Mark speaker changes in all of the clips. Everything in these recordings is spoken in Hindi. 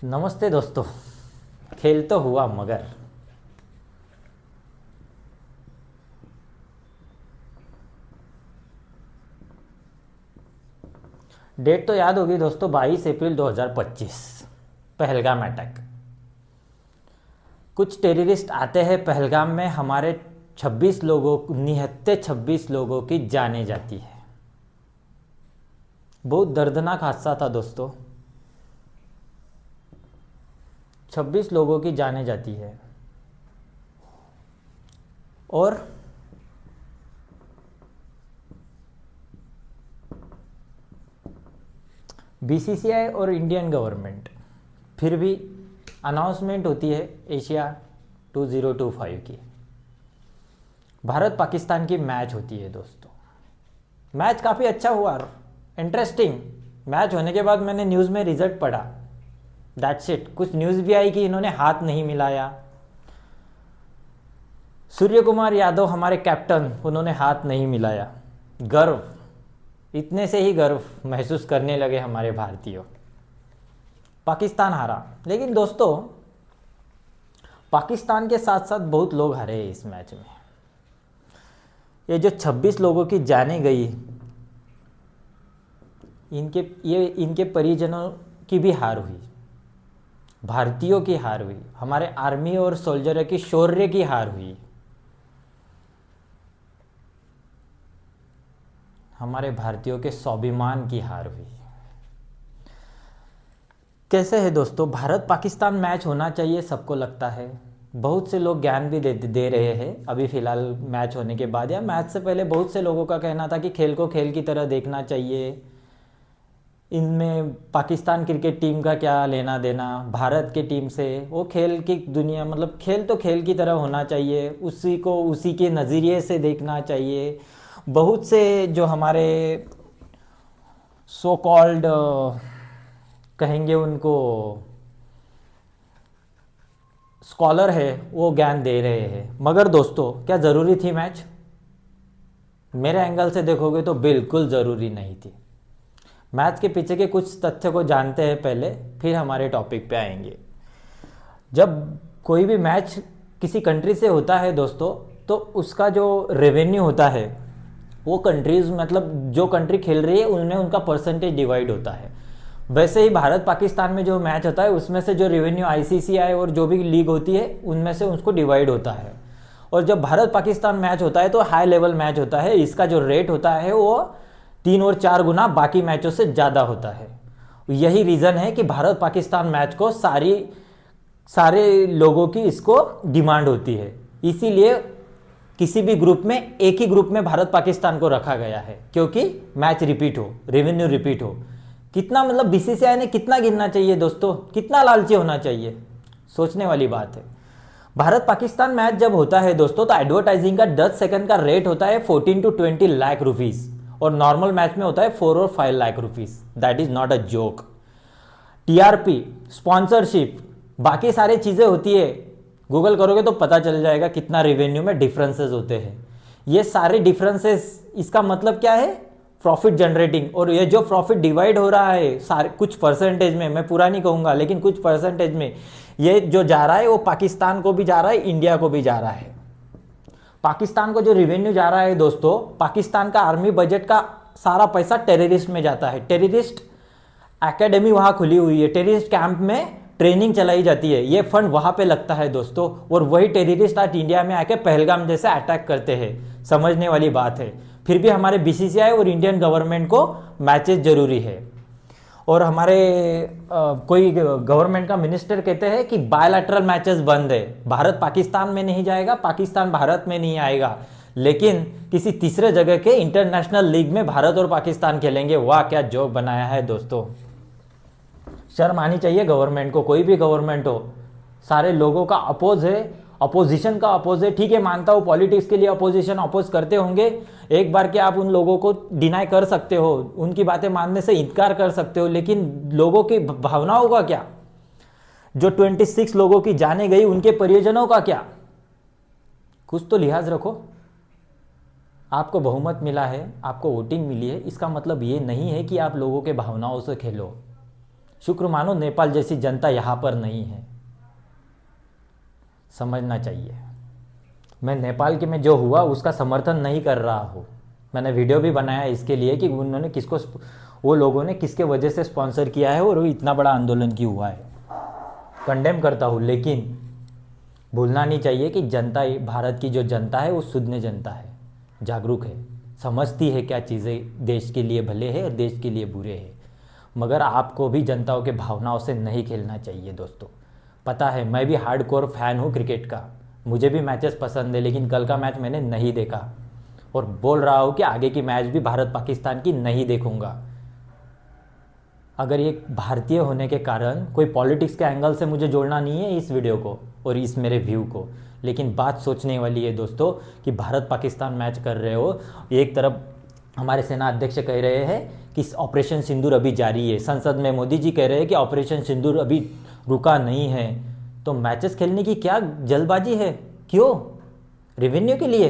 Speaker 1: नमस्ते दोस्तों। खेल तो हुआ मगर डेट तो याद होगी दोस्तों, 22 अप्रैल 2025, पहलगाम अटैक। कुछ टेररिस्ट आते हैं पहलगाम में, हमारे 26 लोगों, निहत्ते 26 लोगों की जाने जाती है। बहुत दर्दनाक हादसा था दोस्तों, 26 लोगों की जाने जाती है। और बीसीसीआई और इंडियन गवर्नमेंट फिर भी अनाउंसमेंट होती है एशिया 2025 की। भारत पाकिस्तान की मैच होती है दोस्तों। मैच काफ़ी अच्छा हुआ, इंटरेस्टिंग मैच होने के बाद मैंने न्यूज़ में रिजल्ट पढ़ा, दैट्स इट। कुछ न्यूज़ भी आई कि इन्होंने हाथ नहीं मिलाया। सूर्य कुमार यादव हमारे कैप्टन, उन्होंने हाथ नहीं मिलाया। गर्व, इतने से ही गर्व महसूस करने लगे हमारे भारतीय। पाकिस्तान हारा, लेकिन दोस्तों पाकिस्तान के साथ साथ बहुत लोग हारे इस मैच में। ये जो 26 लोगों की जाने गई, इनके परिजनों की भी हार हुई, भारतीयों की हार हुई, हमारे आर्मी और सोल्जरों की शौर्य की हार हुई, हमारे भारतीयों के स्वाभिमान की हार हुई। कैसे है दोस्तों, भारत पाकिस्तान मैच होना चाहिए, सबको लगता है। बहुत से लोग ज्ञान भी दे रहे हैं अभी फ़िलहाल मैच होने के बाद, या मैच से पहले बहुत से लोगों का कहना था कि खेल को खेल की तरह देखना चाहिए। इनमें पाकिस्तान क्रिकेट टीम का क्या लेना देना भारत के टीम से, वो खेल की दुनिया, मतलब खेल तो खेल की तरह होना चाहिए, उसी को उसी के नज़रिए से देखना चाहिए। बहुत से जो हमारे सो कॉल्ड कहेंगे उनको स्कॉलर है, वो ज्ञान दे रहे हैं। मगर दोस्तों क्या ज़रूरी थी मैच? मेरे एंगल से देखोगे तो बिल्कुल ज़रूरी नहीं थी। मैच के पीछे के कुछ तथ्य को जानते हैं पहले, फिर हमारे टॉपिक पे आएंगे। जब कोई भी मैच किसी कंट्री से होता है दोस्तों, तो उसका जो रेवेन्यू होता है, वो कंट्रीज़, मतलब जो कंट्री खेल रही है उनमें उनका परसेंटेज डिवाइड होता है। वैसे ही भारत पाकिस्तान में जो मैच होता है उसमें से जो रेवेन्यू आईसीसीआई और जो भी लीग होती है उनमें से उसको डिवाइड होता है। और जब भारत पाकिस्तान मैच होता है तो हाई लेवल मैच होता है, इसका जो रेट होता है वो 3 और 4 गुना बाकी मैचों से ज़्यादा होता है। यही रीज़न है कि भारत पाकिस्तान मैच को सारे लोगों की इसको डिमांड होती है। इसीलिए किसी भी ग्रुप में, एक ही ग्रुप में भारत पाकिस्तान को रखा गया है, क्योंकि मैच रिपीट हो, रेवेन्यू रिपीट हो। कितना, मतलब बीसीसीआई ने कितना गिनना चाहिए दोस्तों, कितना लालची होना चाहिए, सोचने वाली बात है। भारत पाकिस्तान मैच जब होता है दोस्तों, तो एडवर्टाइजिंग का 10 सेकंड का रेट होता है 14 to 20 लाख रुपीस, और नॉर्मल मैच में होता है 4 और 5 lakh rupees. That is not a joke. TRP, sponsorship, बाकी सारी चीज़ें होती है, गूगल करोगे तो पता चल जाएगा कितना रेवेन्यू में डिफरेंसेस होते हैं। ये सारे डिफरेंसेस, इसका मतलब क्या है? Profit generating. और ये जो प्रॉफिट डिवाइड हो रहा है सारे कुछ परसेंटेज में, मैं पूरा नहीं कहूँगा लेकिन कुछ परसेंटेज में ये जो जा रहा है वो पाकिस्तान को भी जा रहा है, इंडिया को भी जा रहा है। पाकिस्तान को जो रेवेन्यू जा रहा है दोस्तों, पाकिस्तान का आर्मी बजट का सारा पैसा टेररिस्ट में जाता है। टेररिस्ट एकेडमी वहाँ खुली हुई है, टेररिस्ट कैंप में ट्रेनिंग चलाई जाती है, ये फंड वहाँ पे लगता है दोस्तों। और वही टेररिस्ट आज इंडिया में आके पहलगाम जैसे अटैक करते हैं, समझने वाली बात है। फिर भी हमारे बीसीसीआई और इंडियन गवर्नमेंट को मैचेस जरूरी है। और हमारे कोई गवर्नमेंट का मिनिस्टर कहते हैं कि बायलैटरल मैचेस बंद है, भारत पाकिस्तान में नहीं जाएगा, पाकिस्तान भारत में नहीं आएगा, लेकिन किसी तीसरे जगह के इंटरनेशनल लीग में भारत और पाकिस्तान खेलेंगे। वाह, क्या जोक बनाया है दोस्तों। शर्म आनी चाहिए गवर्नमेंट को, कोई भी गवर्नमेंट हो। सारे लोगों का अपोज है, अपोजिशन का अपोज है। ठीक है, मानता हूँ पॉलिटिक्स के लिए अपोजिशन अपोज करते होंगे, एक बार क्या आप उन लोगों को डिनाई कर सकते हो, उनकी बातें मानने से इनकार कर सकते हो, लेकिन लोगों की भावनाओं का क्या? जो 26 लोगों की जाने गई, उनके परिजनों का क्या? कुछ तो लिहाज रखो। आपको बहुमत मिला है, आपको वोटिंग मिली है, इसका मतलब ये नहीं है कि आप लोगों के भावनाओं से खेलो। शुक्र मानो नेपाल जैसी जनता यहाँ पर नहीं है, समझना चाहिए। मैं नेपाल के में जो हुआ उसका समर्थन नहीं कर रहा हूँ। मैंने वीडियो भी बनाया इसके लिए कि उन्होंने किसको, वो लोगों ने किसके वजह से स्पॉन्सर किया है और वो इतना बड़ा आंदोलन क्यों हुआ है, कंडेम करता हूँ। लेकिन भूलना नहीं चाहिए कि जनता, भारत की जो जनता है वो शुद्ध जनता है, जागरूक है, समझती है क्या चीज़ें देश के लिए भले है और देश के लिए बुरे है। मगर आपको भी जनताओं के भावनाओं से नहीं खेलना चाहिए दोस्तों। पता है मैं भी हार्डकोर फैन हूँ क्रिकेट का, मुझे भी मैचेस पसंद है, लेकिन कल का मैच मैंने नहीं देखा और बोल रहा हूँ कि आगे की मैच भी भारत पाकिस्तान की नहीं देखूँगा। अगर ये भारतीय होने के कारण कोई पॉलिटिक्स के एंगल से मुझे जोड़ना नहीं है इस वीडियो को और इस मेरे व्यू को, लेकिन बात सोचने वाली है दोस्तों कि भारत पाकिस्तान मैच कर रहे हो, एक तरफ हमारे सेना अध्यक्ष कह रहे हैं कि ऑपरेशन सिंदूर अभी जारी है, संसद में मोदी जी कह रहे हैं कि ऑपरेशन सिंदूर अभी रुका नहीं है, तो मैचेस खेलने की क्या जल्दबाजी है? क्यों? रेवेन्यू के लिए?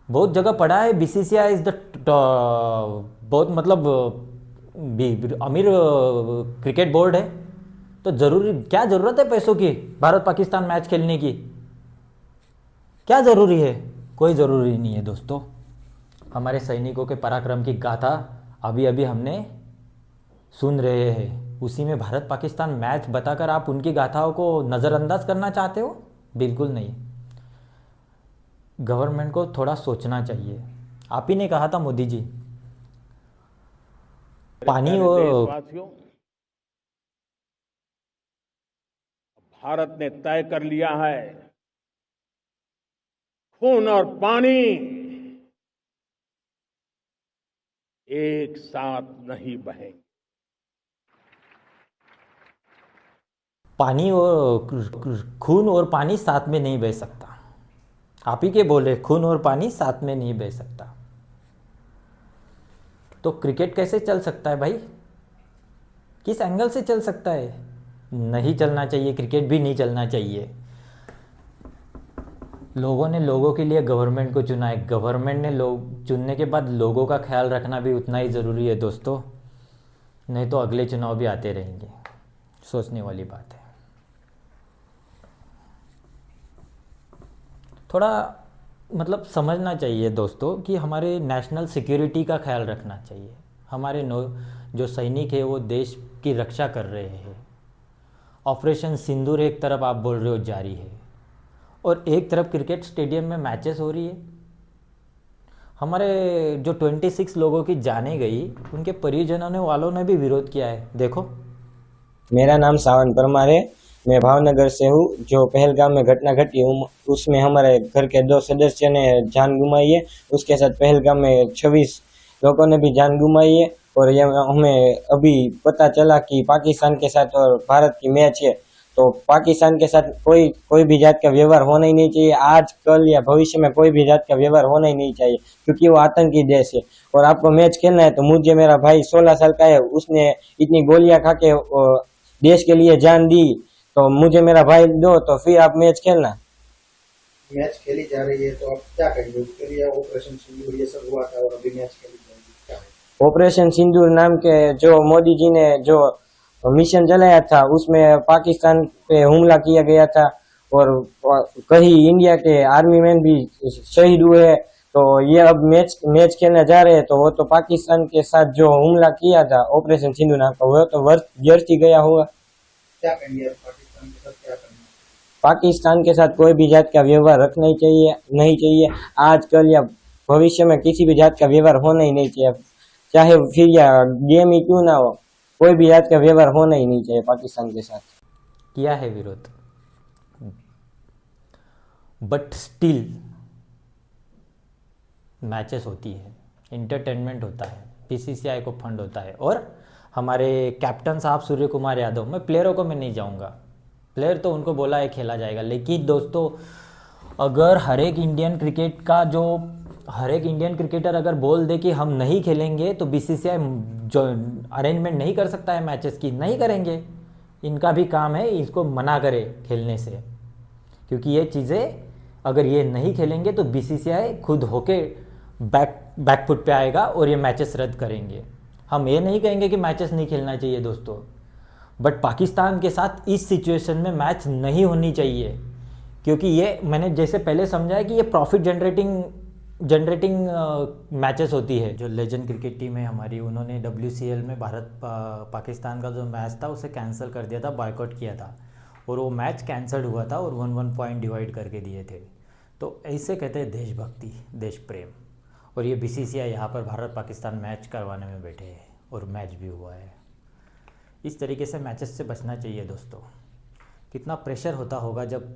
Speaker 1: बहुत जगह पढ़ा है बीसीसीआई इज द बहुत मतलब अमीर क्रिकेट बोर्ड है, तो जरूरी क्या ज़रूरत है पैसों की भारत पाकिस्तान मैच खेलने की? क्या ज़रूरी है? कोई ज़रूरी नहीं है दोस्तों। हमारे सैनिकों के पराक्रम की गाथा अभी अभी हमने सुन रहे हैं, उसी में भारत पाकिस्तान मैच बताकर आप उनकी गाथाओं को नज़रअंदाज करना चाहते हो? बिल्कुल नहीं। गवर्नमेंट को थोड़ा सोचना चाहिए। आप ही ने कहा था मोदी जी, पानी और
Speaker 2: देशवासियों, भारत ने तय कर लिया है खून और पानी एक साथ नहीं बहेंगे।
Speaker 1: पानी और खून और पानी साथ में नहीं बह सकता। आप ही के बोले खून और पानी साथ में नहीं बह सकता। तो क्रिकेट कैसे चल सकता है भाई? किस एंगल से चल सकता है? नहीं चलना चाहिए, क्रिकेट भी नहीं चलना चाहिए। लोगों ने लोगों के लिए गवर्नमेंट को चुना है, गवर्नमेंट ने लोग चुनने के बाद लोगों का ख्याल रखना भी उतना ही ज़रूरी है दोस्तों, नहीं तो अगले चुनाव भी आते रहेंगे। सोचने वाली बात है। थोड़ा मतलब समझना चाहिए दोस्तों कि हमारे नेशनल सिक्योरिटी का ख्याल रखना चाहिए। हमारे जो सैनिक है वो देश की रक्षा कर रहे हैं। ऑपरेशन सिंदूर एक तरफ आप बोल रहे हो जारी है और एक तरफ क्रिकेट स्टेडियम में मैचेस हो रही है। हमारे जो 26 लोगों की जाने गई, उनके परिजनों ने वालों ने भी विरोध किया है। देखो,
Speaker 3: मेरा नाम सावन परमार है, मैं भावनगर से हूँ। जो पहलगाम में घटना घटी उसमें हमारे घर के 2 सदस्य ने जान गुमाई है, उसके साथ पहलगाम में 26 लोगों ने भी जान गुमाई है। और ये हमें अभी पता चला कि पाकिस्तान के साथ और भारत की मैच है, तो पाकिस्तान के साथ कोई भी जात का व्यवहार होना ही नहीं चाहिए। आज कल या भविष्य में कोई भी जात का व्यवहार होना ही नहीं चाहिए, क्योंकि वो आतंकी देश है। और आपको मैच खेलना है तो मुझे, मेरा भाई 16 साल का है, उसने इतनी गोलियां खा के देश के लिए जान दी, तो मुझे मेरा भाई दो, तो फिर आप मैच खेलना।
Speaker 4: मैच खेली जा रही है तो आप क्या कहेंगे उसके लिए? ऑपरेशन सिंदूर ये सब हुआ था और अभी मैच खेली जाएगी, क्या है?
Speaker 3: ऑपरेशन सिंदूर नाम के जो मोदी जी ने जो मिशन चलाया था, उसमें पाकिस्तान पे हमला किया गया था और कई इंडिया के आर्मी मैन भी शहीद हुए। तो ये अब मैच खेलने जा रहे हैं, तो वो तो पाकिस्तान के साथ जो हमला किया था ऑपरेशन सिंदूर नाम का, वो तो व्यर्थ ही गया होगा।
Speaker 4: क्या कहेंगे पाकिस्तान के साथ क्या करना?
Speaker 3: पाकिस्तान के साथ कोई भी जात का व्यवहार रखना ही चाहिए नहीं चाहिए। आजकल या भविष्य में किसी भी जात का व्यवहार होना ही नहीं चाहिए, चाहे फिर या गेम ही क्यों ना हो, कोई भी जात का व्यवहार होना ही नहीं चाहिए पाकिस्तान के साथ।
Speaker 1: किया है विरोध, बट स्टिल मैचेस होती है, इंटरटेनमेंट होता है, बीसीसीआई को फंड होता है। और हमारे कैप्टन साहब सूर्य कुमार यादव, मैं प्लेयरों को मैं नहीं जाऊंगा, प्लेयर तो उनको बोला है खेला जाएगा, लेकिन दोस्तों अगर हर एक इंडियन क्रिकेटर अगर बोल दे कि हम नहीं खेलेंगे, तो बीसीसीआई जो अरेंजमेंट नहीं कर सकता है मैचेस की, नहीं करेंगे। इनका भी काम है इसको मना करे खेलने से, क्योंकि ये चीज़ें अगर ये नहीं खेलेंगे तो बीसीसीआई खुद होके बैकफुट पे आएगा और ये मैचेस रद्द करेंगे। हम ये नहीं कहेंगे कि मैचेस नहीं खेलना चाहिए दोस्तों, बट पाकिस्तान के साथ इस सिचुएशन में मैच नहीं होनी चाहिए, क्योंकि ये मैंने जैसे पहले समझा है कि ये प्रॉफिट जनरेटिंग मैचेस होती है। जो लेजेंड क्रिकेट टीम है हमारी, उन्होंने WCL में भारत पाकिस्तान का जो मैच था उसे कैंसिल कर दिया था, बॉयकॉट किया था, और वो मैच कैंसल्ड हुआ था और 1-1 पॉइंट डिवाइड करके दिए थे। तो ऐसे कहते हैं देशभक्ति, देश प्रेम। और ये BCCI यहाँ पर भारत पाकिस्तान मैच करवाने में बैठे हैं और मैच भी हुआ है। इस तरीके से मैचेस से बचना चाहिए दोस्तों। कितना प्रेशर होता होगा जब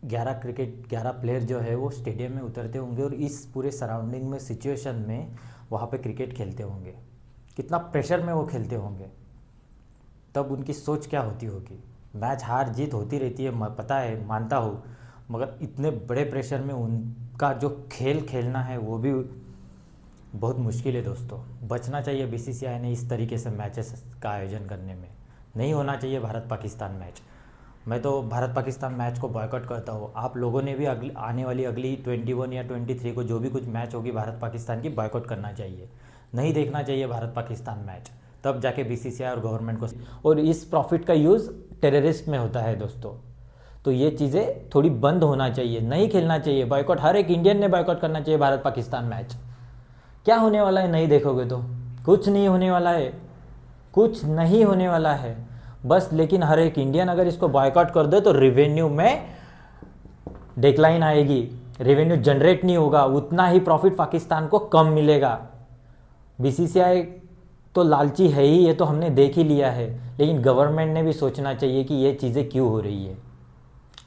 Speaker 1: 11 प्लेयर जो है वो स्टेडियम में उतरते होंगे और इस पूरे सराउंडिंग में सिचुएशन में वहाँ पे क्रिकेट खेलते होंगे, कितना प्रेशर में वो खेलते होंगे, तब उनकी सोच क्या होती होगी। मैच हार जीत होती रहती है, पता है, मानता हूँ, मगर इतने बड़े प्रेशर में उनका जो खेल खेलना है वो भी बहुत मुश्किल है दोस्तों। बचना चाहिए BCCI ने इस तरीके से मैचेस का आयोजन करने में। नहीं होना चाहिए भारत पाकिस्तान मैच। मैं तो भारत पाकिस्तान मैच को बॉयकॉट करता हूँ। आप लोगों ने भी आने वाली अगली 21 या 23 को जो भी कुछ मैच होगी भारत पाकिस्तान की, बॉयकॉट करना चाहिए। नहीं देखना चाहिए भारत पाकिस्तान मैच, तब जाके BCCI और गवर्नमेंट को। और इस प्रॉफिट का यूज़ टेररिस्ट में होता है दोस्तों, तो ये चीज़ें थोड़ी बंद होना चाहिए, नहीं खेलना चाहिए बॉयकॉट। हर एक इंडियन ने बॉयकॉट करना चाहिए भारत पाकिस्तान मैच। क्या होने वाला है नहीं देखोगे तो? कुछ नहीं होने वाला है, कुछ नहीं होने वाला है बस। लेकिन हर एक इंडियन अगर इसको बॉयकॉट कर दे तो रेवेन्यू में डिक्लाइन आएगी, रेवेन्यू जनरेट नहीं होगा, उतना ही प्रॉफिट पाकिस्तान को कम मिलेगा। BCCI तो लालची है ही, ये तो हमने देख ही लिया है, लेकिन गवर्नमेंट ने भी सोचना चाहिए कि ये चीज़ें क्यों हो रही है।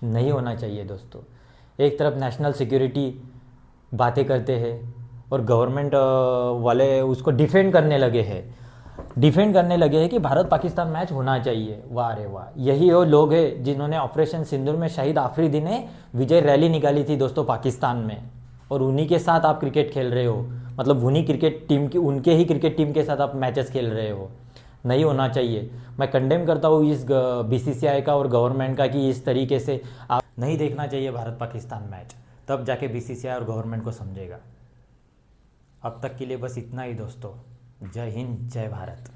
Speaker 1: नहीं होना चाहिए दोस्तों। एक तरफ नेशनल सिक्योरिटी बातें करते हैं और गवर्नमेंट वाले उसको डिफेंड करने लगे हैं कि भारत पाकिस्तान मैच होना चाहिए। वाह रे वाह, यही वो लोग हैं जिन्होंने ऑपरेशन सिंदूर में शहीद आफरीदी ने विजय रैली निकाली थी दोस्तों पाकिस्तान में, और उन्हीं के साथ आप क्रिकेट खेल रहे हो, मतलब उन्हीं क्रिकेट टीम की, उनके ही क्रिकेट टीम के साथ आप मैचेस खेल रहे हो। नहीं होना चाहिए। मैं कंडेम करता हूँ इस BCCI का और गवर्नमेंट का कि इस तरीके से आप नहीं देखना चाहिए भारत पाकिस्तान मैच, तब जाके BCCI और गवर्नमेंट को समझेगा। अब तक के लिए बस इतना ही दोस्तों। जय हिंद, जय भारत।